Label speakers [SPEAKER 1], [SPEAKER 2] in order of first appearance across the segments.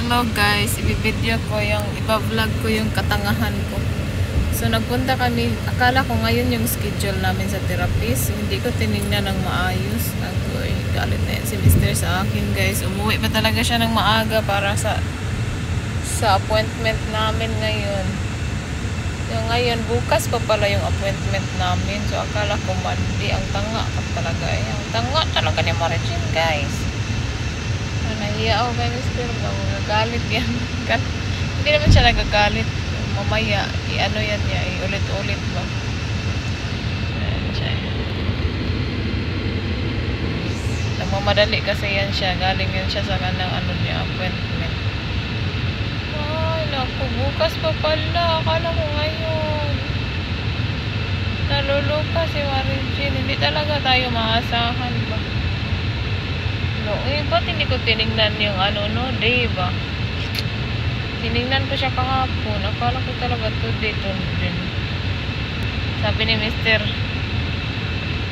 [SPEAKER 1] Hello guys, i-video ko yung, iba-vlog ko yung katangahan ko. So nagpunta kami, akala ko ngayon yung schedule namin sa therapist. Hindi ko tinignan ng maayos. Agoy, galit na yan si Mr. sa akin guys. Umuwi pa talaga siya ng maaga para sa appointment namin ngayon. So ngayon, bukas pa pala yung appointment namin. So akala ko Monday, ang tanga ka talaga. Ang tanga talaga ni Marichin guys. Nahiya ako kay Mr. Nagagalit yan. Hindi naman siya nagagalit. Mamaya, i-ano yan niya, i-ulit-ulit ba. Ayan siya. Nagmamadali kasi yan siya. Galing yan siya sa kanang ano niya, appointment. Ay, naku, bukas pa pala. Akala ko ngayon. Naluluka si Marichin. Hindi talaga tayo maasahan ba. Ba't hindi ko tinignan yung day ba? Tinignan ko siya kahapon. Akala ko talaga today din. Sabi ni Mr.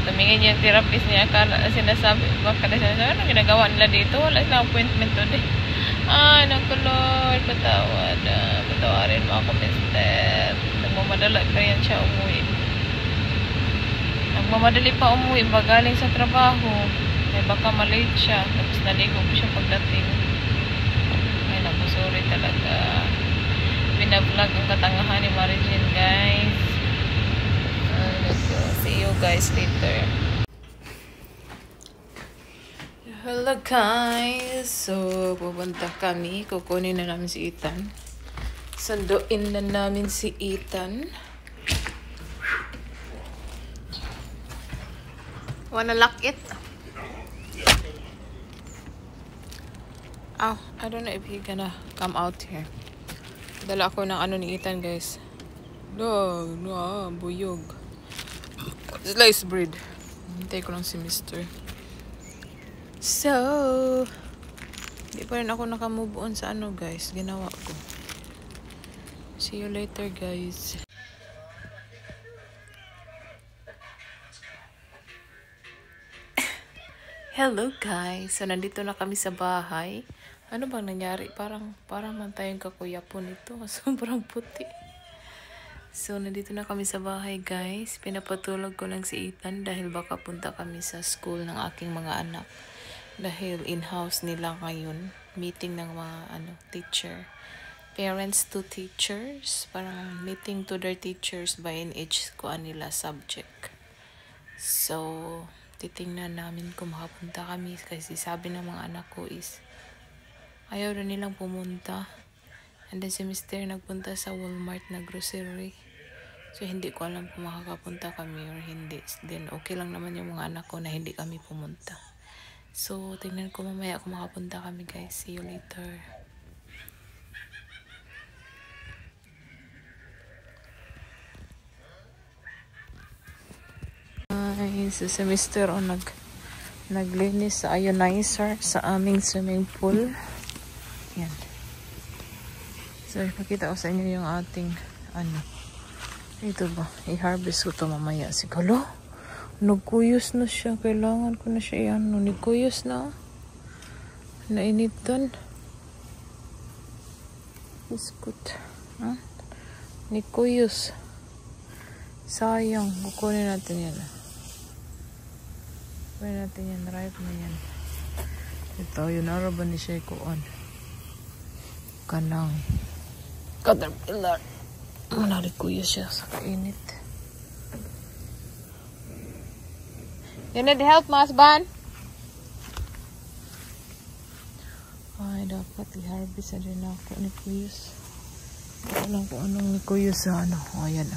[SPEAKER 1] Tumingin yung therapist niya. Sinasabi, anong ginagawa nila dito? Wala silang appointment today. Ay, naku Lord, patawarin mo ako, Mr. Nagmamadali pa yan siya umuwi. Nagmamadali pa umuwi ba galing sa trabaho? Baka malate siya. Tapos naligo ko siya pagdating. Ay naku, sorry talaga. Binablog ang katangahan ni Marichin guys. See you guys later. Hello guys. So pupunta kami. Kukunin na namin si Ethan. Sunduin na namin si Ethan. Wanna lock it? Oh, I don't know if he gonna come out here. Dala ako ng ni Ethan guys. No, buyog. Slice bread. Hintay ko lang si Mr. So, di pa rin ako nakamove on sa guys. Ginawa ko. See you later guys. Hello guys. So, nandito na kami sa bahay. Ano bang nangyari? Parang man tayong kakuyapon ito. Sobrang puti. So, nandito na kami sa bahay guys. Pinapatulog ko lang si Ethan dahil baka punta kami sa school ng aking mga anak. Dahil in-house nila ngayon. Meeting ng mga teacher. Parents to teachers. Parang meeting to their teachers by in each nila subject. So, titingnan namin kung makapunta kami. Kasi sabi ng mga anak ko is ayaw na nilang pumunta. And then si Mr. nagpunta sa Walmart na grocery. So, hindi ko alam kung makakapunta kami or hindi. Then, okay lang naman yung mga anak ko na hindi kami pumunta. So, tingnan ko mamaya kung makapunta kami guys. See you later. So, si Mr. naglinis sa ionizer sa aming swimming pool. Yan. So, ipakita ko sa inyo yung ating ito ba? I-harvest ko to mamaya. Siguro, nagkuyos na siya. Kailangan ko na siya nagkuyos na. Nainitan. Biskut. Nagkuyos. Sayang. Kukunin natin yan. Kukunin natin yan. Ripe na yan. Ito, yun. Araw ba ni siya ikuan? Kanang caterpillar. Manarikuya siya sa kainit. You need help, Masban? Ay, dapat i-harvest na rin ako ni Kuyos. Alam ko anong ni Kuyos sa ayan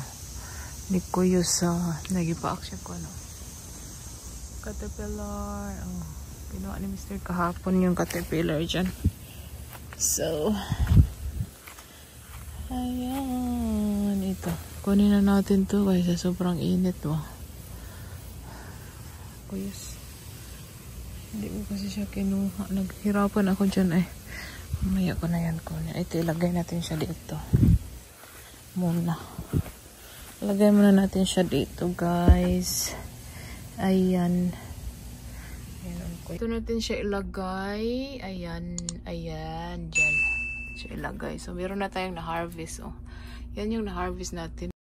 [SPEAKER 1] ni Kuyos sa nagipaak siya ko caterpillar. Ginawa ni Mr. kahapon yung caterpillar dyan. So, ayan. Ito. Kunin na natin to kasi sobrang init. Kuyos. Hindi ko kasi siya kinuha. Naghirapan ako dyan Mamaya ko na yan kunin. Ito, ilagay natin siya dito. Muna. Ilagay muna natin siya dito guys. Ayan. Ito natin siya ilagay. Ayan. Ayan. Dyan. So ilagay. So meron na tayong na-harvest. Oh. Yan yung na-harvest natin.